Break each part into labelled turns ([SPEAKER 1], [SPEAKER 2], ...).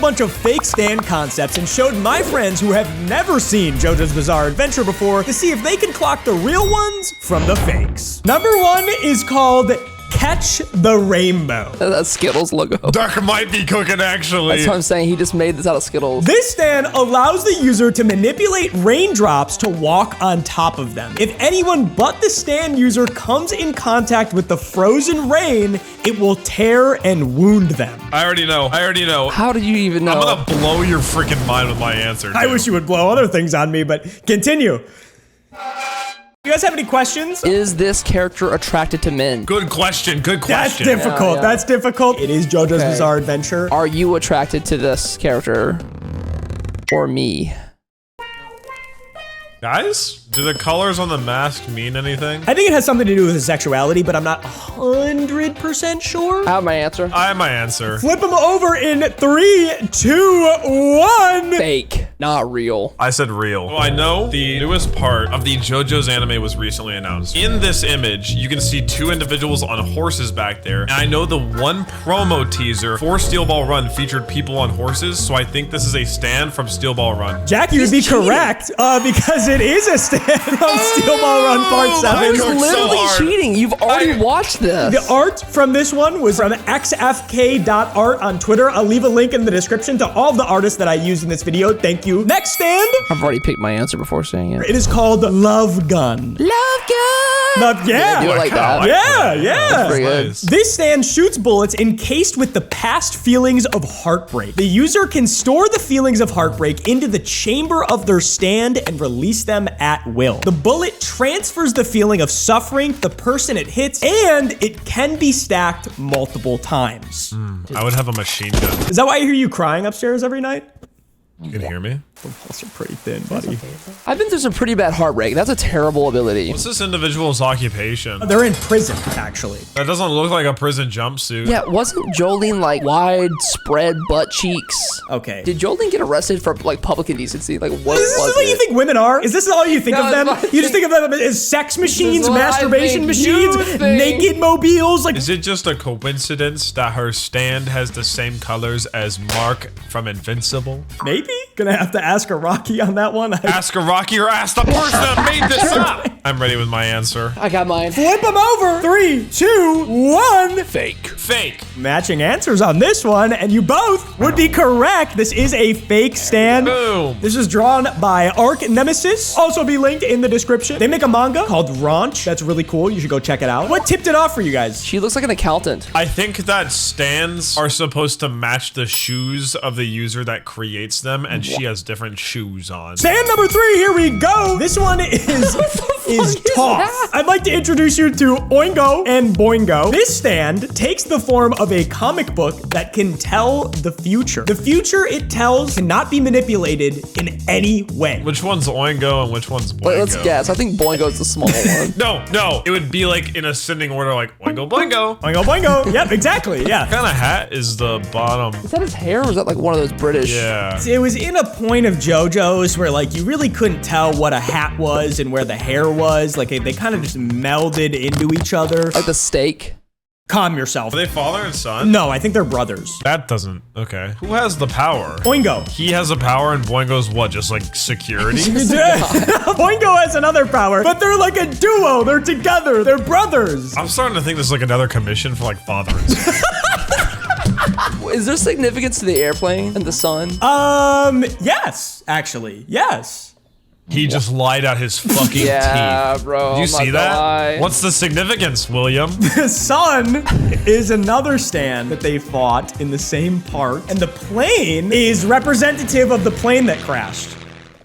[SPEAKER 1] bunch of fake stand concepts and showed my friends who have never seen JoJo's Bizarre Adventure before to see if they can clock the real ones from the fakes. Number 1 is called Catch the Rainbow.
[SPEAKER 2] That's Skittles logo.
[SPEAKER 3] Duck might be cooking, actually.
[SPEAKER 2] That's what I'm saying. He just made this out of Skittles.
[SPEAKER 1] This stand allows the user to manipulate raindrops to walk on top of them. If anyone but the stand user comes in contact with the frozen rain, it will tear and wound them.
[SPEAKER 3] I already know.
[SPEAKER 2] How did you even know?
[SPEAKER 3] I'm gonna blow your freaking mind with my answer, dude.
[SPEAKER 1] I wish you would blow other things on me, but continue. You guys have any questions?
[SPEAKER 2] Is this character attracted to men?
[SPEAKER 3] Good question.
[SPEAKER 1] That's difficult.
[SPEAKER 2] Yeah.
[SPEAKER 1] That's difficult. It is JoJo's Bizarre Adventure.
[SPEAKER 2] Are you attracted to this character? Or me?
[SPEAKER 3] Guys, do the colors on the mask mean anything?
[SPEAKER 1] I think it has something to do with his sexuality, but I'm not 100% sure.
[SPEAKER 2] I have my answer.
[SPEAKER 3] I have my answer.
[SPEAKER 1] Flip them over in 3, 2, 1.
[SPEAKER 2] Fake, not real.
[SPEAKER 3] I said real. Well, I know the newest part of the JoJo's anime was recently announced. In this image, you can see 2 individuals on horses back there. And I know the one promo teaser for Steel Ball Run featured people on horses, so I think this is a stand from Steel Ball Run.
[SPEAKER 1] Jack, you would be correct because it is a stand from Steel Ball Run Part 7.
[SPEAKER 2] He's literally cheating. You've already watched this.
[SPEAKER 1] The art from this one was from xfk.art on Twitter. I'll leave a link in the description to all of the artists that I used in this video. Thank you. Next stand.
[SPEAKER 2] I've already picked my answer before saying it.
[SPEAKER 1] It is called Love Gun.
[SPEAKER 2] Love gun.
[SPEAKER 1] Yeah.
[SPEAKER 2] Do it like that.
[SPEAKER 1] Yeah.
[SPEAKER 2] That's pretty good.
[SPEAKER 3] Nice.
[SPEAKER 1] This stand shoots bullets encased with the past feelings of heartbreak. The user can store the feelings of heartbreak into the chamber of their stand and release them at will. The bullet transfers the feeling of suffering to the person it hits, and it can be stacked multiple times.
[SPEAKER 3] I would have a machine gun.
[SPEAKER 1] Is that why I hear you crying upstairs every night?
[SPEAKER 3] You can hear me?
[SPEAKER 1] The walls are pretty thin, buddy.
[SPEAKER 2] I've been through some pretty bad heartbreak. That's a terrible ability.
[SPEAKER 3] What's this individual's occupation?
[SPEAKER 1] They're in prison, actually.
[SPEAKER 3] That doesn't look like a prison jumpsuit.
[SPEAKER 2] Yeah, wasn't Jolene like widespread butt cheeks?
[SPEAKER 1] Okay.
[SPEAKER 2] Did Jolene get arrested for like public indecency? Like what
[SPEAKER 1] Is this
[SPEAKER 2] was
[SPEAKER 1] what
[SPEAKER 2] it?
[SPEAKER 1] you think women are? Is this all you think
[SPEAKER 2] No,
[SPEAKER 1] of them?
[SPEAKER 2] it's what I
[SPEAKER 1] You just think of them as sex machines,
[SPEAKER 2] what I
[SPEAKER 1] masturbation
[SPEAKER 2] think
[SPEAKER 1] machines,
[SPEAKER 2] you think.
[SPEAKER 1] naked mobiles? Like,
[SPEAKER 3] Is it just a coincidence that her stand has the same colors as Mark from Invincible?
[SPEAKER 1] maybe? Gonna have to ask a Rocky on that one.
[SPEAKER 3] Ask a Rocky or ask the person that made this up. I'm ready with my answer.
[SPEAKER 2] I got mine.
[SPEAKER 1] Flip them over. 3, 2, 1.
[SPEAKER 2] Fake.
[SPEAKER 3] Fake.
[SPEAKER 1] Matching answers on this one, and you both would be correct. This is a fake stand.
[SPEAKER 3] Boom.
[SPEAKER 1] This is drawn by Arc Nemesis. Also be linked in the description. They make a manga called Raunch. That's really cool. You should go check it out. What tipped it off for you guys?
[SPEAKER 2] She looks like an accountant.
[SPEAKER 3] I think that stands are supposed to match the shoes of the user that creates them, and she has different shoes on.
[SPEAKER 1] Stand number 3, here we go. This one is tough. I'd like to introduce you to Oingo and Boingo. This stand takes the form of a comic book that can tell the future. The future it tells cannot be manipulated in any way.
[SPEAKER 3] Which one's Oingo and which one's Boingo?
[SPEAKER 2] Let's guess. I think Boingo's the smaller one.
[SPEAKER 3] No. It would be like in ascending order, like Oingo, Boingo.
[SPEAKER 1] Oingo, Boingo. Yep, exactly, yeah.
[SPEAKER 3] What kind of hat is the bottom?
[SPEAKER 2] Is that his hair or is that like one of those British?
[SPEAKER 3] Yeah.
[SPEAKER 1] It was in a point of JoJo's where like you really couldn't tell what a hat was and where the hair was. Like they kind of just melded into each other.
[SPEAKER 2] Like the steak.
[SPEAKER 1] Calm yourself.
[SPEAKER 3] Are they father and son?
[SPEAKER 1] No, I think they're brothers.
[SPEAKER 3] That doesn't. Okay. Who has the power?
[SPEAKER 1] Oingo.
[SPEAKER 3] He has a power and Boingo's what? Just like security?
[SPEAKER 1] Boingo has another power, but they're like a duo. They're together. They're brothers.
[SPEAKER 3] I'm starting to think this is like another commission for like father and son.
[SPEAKER 2] Is there significance to the airplane and the sun?
[SPEAKER 1] Yes, actually, yes.
[SPEAKER 3] He just lied out his fucking
[SPEAKER 2] Yeah,
[SPEAKER 3] teeth.
[SPEAKER 2] bro.
[SPEAKER 3] Did you see that?
[SPEAKER 2] Lie.
[SPEAKER 3] What's the significance, William?
[SPEAKER 1] The sun is another stand that they fought in the same part, and the plane is representative of the plane that crashed.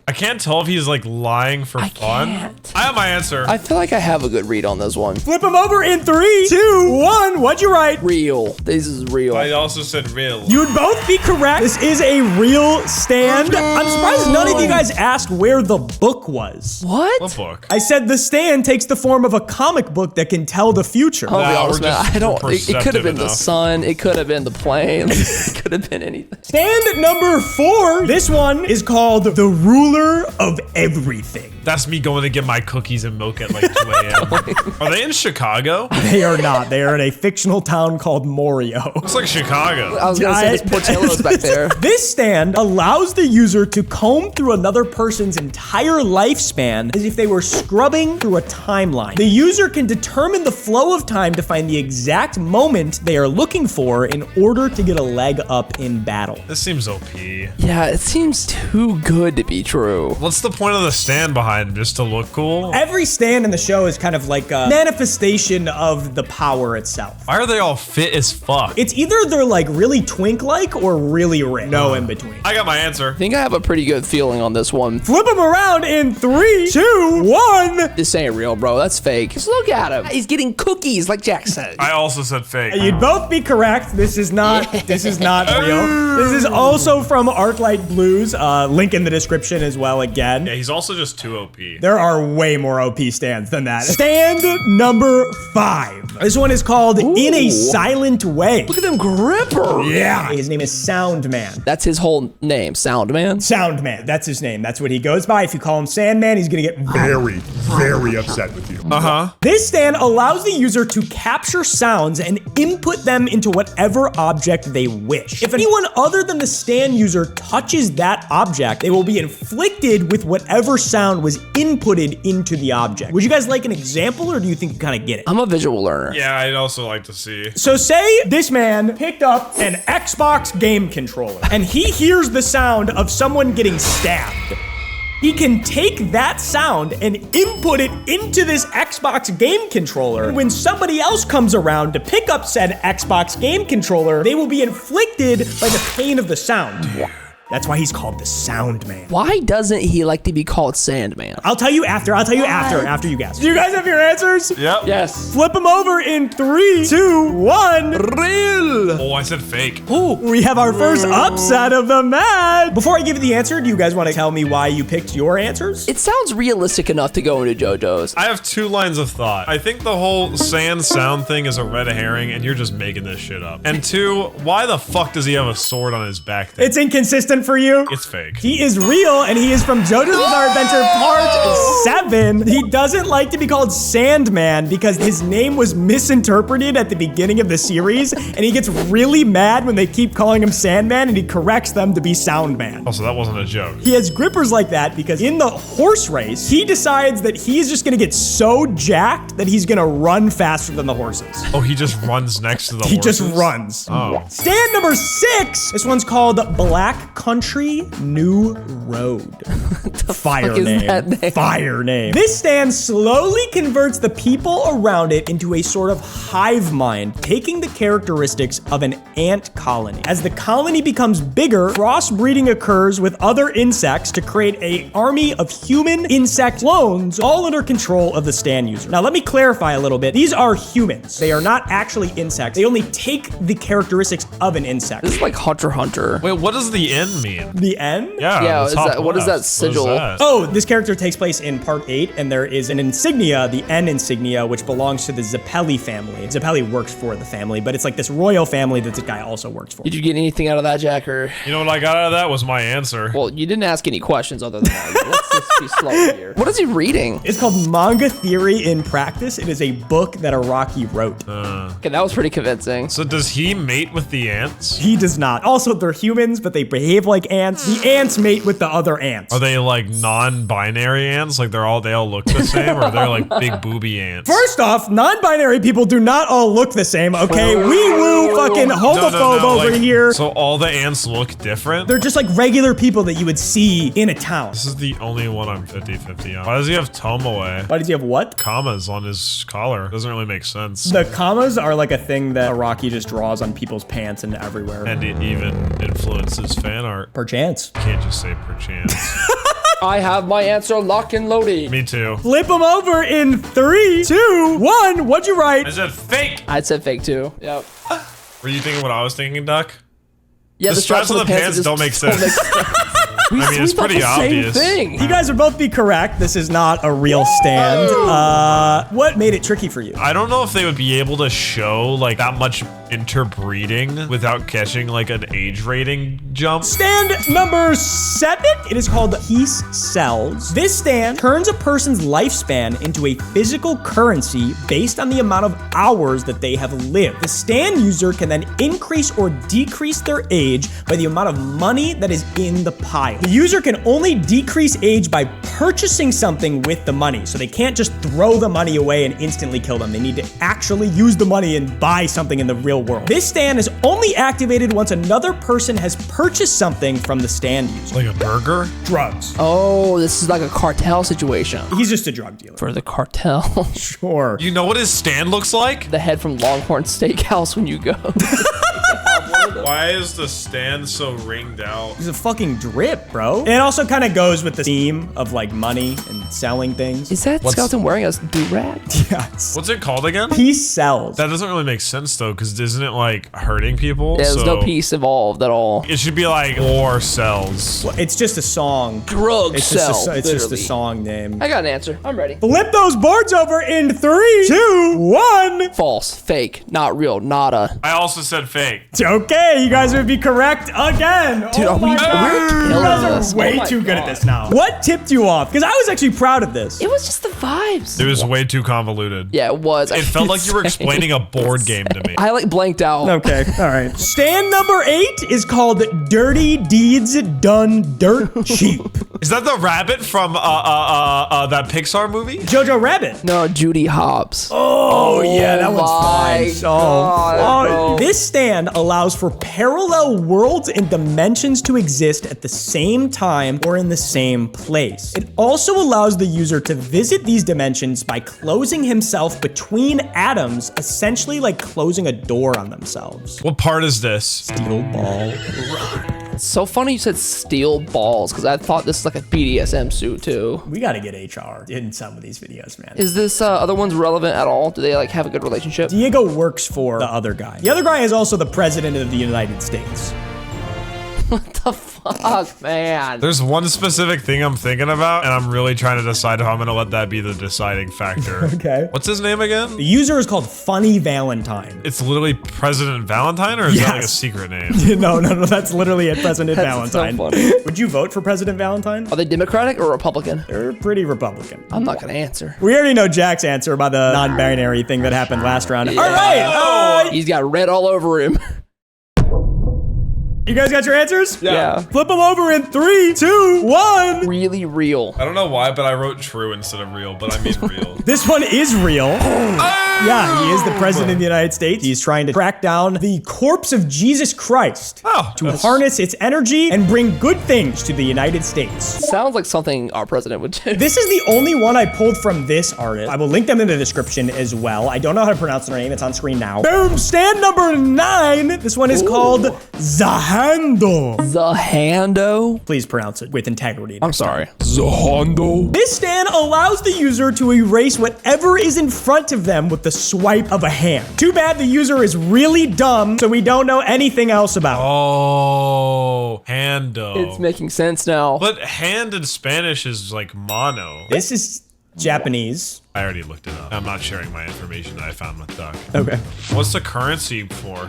[SPEAKER 3] I can't tell if he's like lying for fun.
[SPEAKER 2] can't.
[SPEAKER 3] I have my answer.
[SPEAKER 2] I feel like I have a good read on this one.
[SPEAKER 1] Flip them over in 3, 2, 1. What'd you write?
[SPEAKER 2] Real. This is real.
[SPEAKER 3] I also said real.
[SPEAKER 1] You would both be correct. This is a real stand. I'm surprised none of you guys asked where the book was.
[SPEAKER 2] What?
[SPEAKER 3] What book?
[SPEAKER 1] I said the stand takes the form of a comic book that can tell the future.
[SPEAKER 2] I'll be
[SPEAKER 3] Nah,
[SPEAKER 2] honest,
[SPEAKER 3] we're
[SPEAKER 2] man.
[SPEAKER 3] just
[SPEAKER 2] I don't. It could have been the
[SPEAKER 3] enough.
[SPEAKER 2] sun. It could have been the plane. It could have been anything.
[SPEAKER 1] Stand number 4. This one is called the ruler of everything.
[SPEAKER 3] That's me going to get my cookie. cookies and milk at like 2 a.m. Are they in Chicago?
[SPEAKER 1] They are not. They are in a fictional town called Morio.
[SPEAKER 3] Looks like Chicago.
[SPEAKER 2] I was gonna say there's Portillo's back there.
[SPEAKER 1] This stand allows the user to comb through another person's entire lifespan as if they were scrubbing through a timeline. The user can determine the flow of time to find the exact moment they are looking for in order to get a leg up in battle.
[SPEAKER 3] This seems OP.
[SPEAKER 2] Yeah, it seems too good to be true.
[SPEAKER 3] What's the point of the stand behind? Just to look cool?
[SPEAKER 1] Every stand in the show is kind of like a manifestation of the power itself.
[SPEAKER 3] Why are they all fit as fuck?
[SPEAKER 1] It's either they're like really twink-like or really rich. No in between.
[SPEAKER 3] I got my answer.
[SPEAKER 2] I think I have a pretty good feeling on this one.
[SPEAKER 1] Flip them around in 3, 2, 1.
[SPEAKER 2] This ain't real, bro. That's fake. Just look at him. He's getting cookies, like Jack said.
[SPEAKER 3] I also said fake.
[SPEAKER 1] You'd both be correct. This is not real. This is also from Arclight Blues. Link in the description as well again.
[SPEAKER 3] Yeah, he's also just too OP.
[SPEAKER 1] There are way more OP stands than that. Stand number 5. This one is called In a Silent Way.
[SPEAKER 2] Look at them gripper.
[SPEAKER 1] Yeah. His name is Soundman.
[SPEAKER 2] That's his whole name, Soundman.
[SPEAKER 1] Soundman. That's his name. That's what he goes by. If you call him Sandman, he's gonna get
[SPEAKER 4] Very, very upset with you.
[SPEAKER 3] Uh-huh.
[SPEAKER 1] This stand allows the user to capture sounds and input them into whatever object they wish. If anyone other than the stand user touches that object, they will be inflicted with whatever sound was inputted into the object. Would you guys like an example, or do you think you kind of get it?
[SPEAKER 2] I'm a visual learner.
[SPEAKER 3] Yeah, I'd also like to see.
[SPEAKER 1] So say this man picked up an Xbox game controller and he hears the sound of someone getting stabbed. He can take that sound and input it into this Xbox game controller. When somebody else comes around to pick up said Xbox game controller, they will be inflicted by the pain of the sound. That's why he's called the Sound Man.
[SPEAKER 2] Why doesn't he like to be called Sandman?
[SPEAKER 1] I'll tell you after you guess. Do you guys have your answers?
[SPEAKER 3] Yep.
[SPEAKER 2] Yes.
[SPEAKER 1] Flip them over in 3, 2, 1.
[SPEAKER 3] Real. Oh, I said fake.
[SPEAKER 1] Ooh, we have our first upset of the match. Before I give you the answer, do you guys want to tell me why you picked your answers?
[SPEAKER 2] It sounds realistic enough to go into JoJo's.
[SPEAKER 3] I have 2 lines of thought. I think the whole sand sound thing is a red herring and you're just making this shit up. And 2, why the fuck does he have a sword on his back thing?
[SPEAKER 1] It's inconsistent for you.
[SPEAKER 3] It's fake.
[SPEAKER 1] He is real, and he is from JoJo's Bizarre Adventure Part 7. He doesn't like to be called Sandman because his name was misinterpreted at the beginning of the series, and he gets really mad when they keep calling him Sandman, and he corrects them to be Soundman.
[SPEAKER 3] Also, that wasn't a joke.
[SPEAKER 1] He has grippers like that because in the horse race, he decides that he's just gonna get so jacked that he's gonna run faster than the horses.
[SPEAKER 3] Oh, he just runs next to the
[SPEAKER 1] He
[SPEAKER 3] horses?
[SPEAKER 1] just runs.
[SPEAKER 3] Oh.
[SPEAKER 1] Stand number 6. This one's called Black Country New Road. Fire
[SPEAKER 2] fuck is
[SPEAKER 1] name.
[SPEAKER 2] that name?
[SPEAKER 1] Fire name. This stand slowly converts the people around it into a sort of hive mind, taking the characteristics of an ant colony. As the colony becomes bigger, crossbreeding occurs with other insects to create an army of human insect clones, all under control of the stand user. Now, let me clarify a little bit. These are humans. They are not actually insects. They only take the characteristics of an insect.
[SPEAKER 2] This is like Hunter x Hunter.
[SPEAKER 3] Wait, what does the N mean?
[SPEAKER 1] The N?
[SPEAKER 3] Yeah,
[SPEAKER 2] Yeah,
[SPEAKER 3] the
[SPEAKER 2] is
[SPEAKER 3] top
[SPEAKER 2] that- what is that
[SPEAKER 3] left.
[SPEAKER 2] sigil?
[SPEAKER 3] What is that?
[SPEAKER 1] Oh, this character takes place in part 8, and there is an insignia, the N insignia, which belongs to the Zeppeli family. Zeppeli works for the family, but it's like this royal family that this guy also works for.
[SPEAKER 2] Did you get anything out of that, Jack? Or
[SPEAKER 3] You know what I got out of that was my answer.
[SPEAKER 2] well, you didn't ask any questions other than that. Let's just be slow here. What is he reading?
[SPEAKER 1] It's called Manga Theory in Practice. It is a book that Araki wrote.
[SPEAKER 2] Okay, that was pretty convincing.
[SPEAKER 3] So does he mate with the ants?
[SPEAKER 1] He does not. Also, they're humans, but they behave like ants. The ants mate with the other ants.
[SPEAKER 3] Are they like non-binary ants? Like they all look the same, or they're like big booby ants?
[SPEAKER 1] First off, non-binary people do not all look the same, okay? Wee woo fucking homophobe over
[SPEAKER 3] like,
[SPEAKER 1] here.
[SPEAKER 3] So all the ants look different?
[SPEAKER 1] They're just like regular people that you would see in a town.
[SPEAKER 3] This is the only one I'm 50-50 on. Why does he have Tomoe?
[SPEAKER 1] Why does he have what?
[SPEAKER 3] Commas on his collar. Doesn't really make sense.
[SPEAKER 1] The commas are like a thing that Araki just draws on people's pants and everywhere.
[SPEAKER 3] And it even influences fan art.
[SPEAKER 1] Perchance.
[SPEAKER 3] Can't just say perchance.
[SPEAKER 2] I have my answer lock and loaded.
[SPEAKER 3] Me too.
[SPEAKER 1] Flip them over in 3, 2, 1. What'd you write?
[SPEAKER 3] I said fake.
[SPEAKER 2] I'd said fake too. Yep.
[SPEAKER 3] Were you thinking what I was thinking, Duck?
[SPEAKER 2] Yeah,
[SPEAKER 3] The straps on the pants
[SPEAKER 2] just
[SPEAKER 3] don't make sense. I mean, it's
[SPEAKER 2] thought
[SPEAKER 3] pretty
[SPEAKER 2] the same
[SPEAKER 3] obvious.
[SPEAKER 2] thing.
[SPEAKER 1] You guys would both be correct. This is not a real stand. What made it tricky for you?
[SPEAKER 3] I don't know if they would be able to show like that much interbreeding without catching like an age rating jump.
[SPEAKER 1] Stand number 7. It is called Peace Cells. This stand turns a person's lifespan into a physical currency based on the amount of hours that they have lived. The stand user can then increase or decrease their age by the amount of money that is in the pile. The user can only decrease age by purchasing something with the money, so they can't just throw the money away and instantly kill them. They need to actually use the money and buy something in the real world. This stand is only activated once another person has purchased something from the stand user.
[SPEAKER 3] Like a burger?
[SPEAKER 1] Drugs.
[SPEAKER 2] Oh, this is like a cartel situation.
[SPEAKER 1] He's just a drug dealer.
[SPEAKER 2] For the cartel.
[SPEAKER 1] Sure.
[SPEAKER 3] You know what his stand looks like?
[SPEAKER 2] The head from Longhorn Steakhouse when you go.
[SPEAKER 3] Why is the stand so ringed out?
[SPEAKER 1] He's a fucking drip, bro. And it also kind of goes with the theme of like money and selling things.
[SPEAKER 2] Is that skeleton wearing a do-rag?
[SPEAKER 1] Yes.
[SPEAKER 3] What's it called again?
[SPEAKER 1] Peace Cells.
[SPEAKER 3] That doesn't really make sense though, because isn't it like hurting people?
[SPEAKER 2] Yeah, there's no peace involved at all.
[SPEAKER 3] It should be like war cells.
[SPEAKER 1] Well, it's just a song.
[SPEAKER 2] Drug
[SPEAKER 1] It's
[SPEAKER 2] cell,
[SPEAKER 1] just it's just a
[SPEAKER 2] literally.
[SPEAKER 1] song name.
[SPEAKER 2] I got an answer. I'm ready.
[SPEAKER 1] Flip those boards over in 3, 2, 1.
[SPEAKER 2] False. Fake. Not real. Nada.
[SPEAKER 3] I also said fake.
[SPEAKER 1] It's okay. You guys would be correct again.
[SPEAKER 2] Dude,
[SPEAKER 1] oh my God.
[SPEAKER 2] we're
[SPEAKER 1] You guys
[SPEAKER 2] killing this.
[SPEAKER 1] are way
[SPEAKER 2] Oh my
[SPEAKER 1] too good at
[SPEAKER 2] God.
[SPEAKER 1] this now. What tipped you off? Because I was actually proud of this.
[SPEAKER 2] It was just the vibes.
[SPEAKER 3] It was way too convoluted.
[SPEAKER 2] Yeah, it was.
[SPEAKER 3] It felt like you were explaining a board game to me.
[SPEAKER 2] I like blanked out.
[SPEAKER 1] Okay, all right. Stand number 8 is called Dirty Deeds Done Dirt Cheap.
[SPEAKER 3] Is that the rabbit from that Pixar movie?
[SPEAKER 1] Jojo Rabbit.
[SPEAKER 2] No, Judy Hobbs.
[SPEAKER 1] Oh, yeah, that one's
[SPEAKER 2] my
[SPEAKER 1] fine.
[SPEAKER 2] God, bro.
[SPEAKER 1] This stand allows for parallel worlds and dimensions to exist at the same time or in the same place. It also allows the user to visit these dimensions by closing himself between atoms, essentially like closing a door on themselves.
[SPEAKER 3] What part is this?
[SPEAKER 1] Steel ball.
[SPEAKER 2] It's so funny you said steel balls, because I thought this was like a BDSM suit too.
[SPEAKER 1] We gotta get HR in some of these videos, man.
[SPEAKER 2] Is this other one's relevant at all? Do they like have a good relationship?
[SPEAKER 1] Diego works for the other guy. The other guy is also the president of the United States.
[SPEAKER 2] What the fuck, man?
[SPEAKER 3] There's one specific thing I'm thinking about, and I'm really trying to decide how I'm gonna let that be the deciding factor.
[SPEAKER 1] Okay.
[SPEAKER 3] What's his name again?
[SPEAKER 1] The user is called Funny Valentine.
[SPEAKER 3] It's literally President Valentine, or is that like a
[SPEAKER 1] Yes.
[SPEAKER 3] secret name?
[SPEAKER 1] No, that's literally it, President
[SPEAKER 2] That's so
[SPEAKER 1] Valentine.
[SPEAKER 2] funny.
[SPEAKER 1] Would you vote for President Valentine?
[SPEAKER 2] Are they Democratic or Republican?
[SPEAKER 1] They're pretty Republican.
[SPEAKER 2] I'm not gonna answer.
[SPEAKER 1] We already know Jack's answer by the non-binary thing that happened last round.
[SPEAKER 2] Yeah.
[SPEAKER 1] All right,
[SPEAKER 2] He's got red all over him.
[SPEAKER 1] you guys got your answers?
[SPEAKER 2] Yeah.
[SPEAKER 1] Flip them over in 3, 2, 1.
[SPEAKER 2] Really real.
[SPEAKER 3] I don't know why, but I wrote true instead of real, but I mean real.
[SPEAKER 1] This one is real. Yeah, he is the president of the United States. He's trying to track down the corpse of Jesus Christ to harness its energy and bring good things to the United States.
[SPEAKER 2] Sounds like something our president would do.
[SPEAKER 1] This is the only one I pulled from this artist. I will link them in the description as well. I don't know how to pronounce their name. It's on screen now. Boom! Stand number 9. This one is called Hando.
[SPEAKER 2] The Hando?
[SPEAKER 1] Please pronounce it with integrity.
[SPEAKER 2] I'm sorry.
[SPEAKER 1] This stand allows the user to erase whatever is in front of them with the swipe of a hand. Too bad the user is really dumb, so we don't know anything else about it.
[SPEAKER 3] Oh, Hando.
[SPEAKER 2] It's making sense now.
[SPEAKER 3] But hand in Spanish is like mono.
[SPEAKER 1] This is Japanese.
[SPEAKER 3] I already looked it up. I'm not sharing my information that I found with Duck.
[SPEAKER 1] Okay.
[SPEAKER 3] What's the currency for?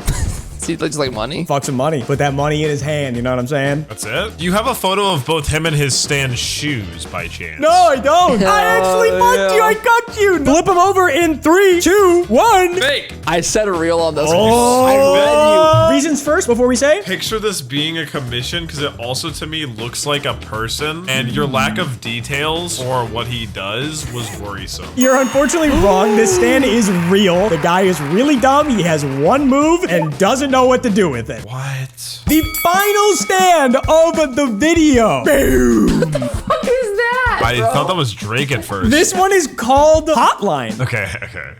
[SPEAKER 2] See, it looks like money.
[SPEAKER 1] Fuck some money. Put that money in his hand, you know what I'm saying?
[SPEAKER 3] That's it? You have a photo of both him and his stand shoes by chance.
[SPEAKER 1] No, I don't. I actually fucked you. I got you. Flip him over in 3, 2, 1.
[SPEAKER 3] Fake.
[SPEAKER 2] I said a real on this.
[SPEAKER 1] Oh.
[SPEAKER 2] I read you.
[SPEAKER 1] Reasons first before we say?
[SPEAKER 3] Picture this being a commission because it also to me looks like a person, and your lack of details for what he does was worrisome.
[SPEAKER 1] You're unfortunately wrong. This stand is real. The guy is really dumb. He has one move and doesn't know what to do with it.
[SPEAKER 3] What?
[SPEAKER 1] The final stand of the video. Boom.
[SPEAKER 2] What is that?
[SPEAKER 3] I thought that was Drake at first.
[SPEAKER 1] This one is called Hotline.
[SPEAKER 3] Okay.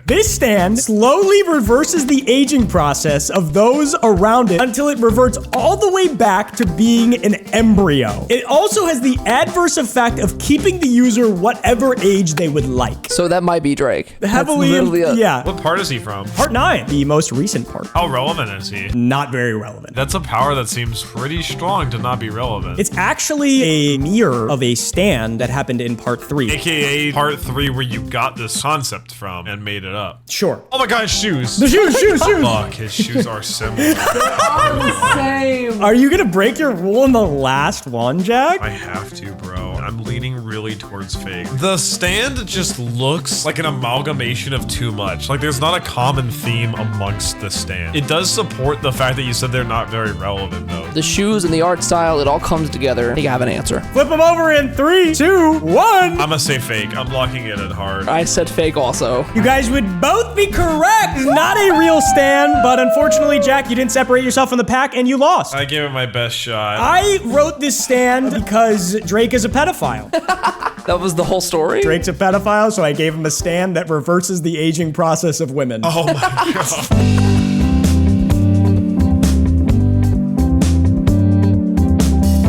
[SPEAKER 1] This stand slowly reverses the aging process of those around it until it reverts all the way back to being an embryo. It also has the adverse effect of keeping the user whatever age they would like.
[SPEAKER 2] So that might be Drake.
[SPEAKER 1] Heavily, yeah.
[SPEAKER 3] What part is he from?
[SPEAKER 1] Part 9, the most recent part.
[SPEAKER 3] How relevant is he?
[SPEAKER 1] Not very relevant.
[SPEAKER 3] That's a power that seems pretty strong to not be relevant.
[SPEAKER 1] It's actually a mirror of a stand that happened stand in part 3.
[SPEAKER 3] AKA part 3 where you got this concept from and made it up.
[SPEAKER 1] Sure.
[SPEAKER 3] Oh my god, shoes.
[SPEAKER 1] The shoes.
[SPEAKER 3] Fuck, his shoes are similar.
[SPEAKER 2] Same.
[SPEAKER 1] Are you gonna break your rule in the last one, Jack?
[SPEAKER 3] I have to, bro. I'm leaning really towards fake. The stand just looks like an amalgamation of too much. Like there's not a common theme amongst the stand. It does support the fact that you said they're not very relevant though.
[SPEAKER 2] The shoes and the art style, it all comes together. I think I have an answer.
[SPEAKER 1] Flip them over in 3, 2, 1.
[SPEAKER 3] I'm gonna say fake. I'm locking it in hard.
[SPEAKER 2] I said fake also.
[SPEAKER 1] You guys would both be correct. It's not a real stand, but unfortunately, Jack, you didn't separate yourself from the pack and you lost.
[SPEAKER 3] I gave it my best shot.
[SPEAKER 1] I wrote this stand because Drake is a pedophile.
[SPEAKER 2] That was the whole story?
[SPEAKER 1] Drake's a pedophile, so I gave him a stand that reverses the aging process of women.
[SPEAKER 3] Oh my god.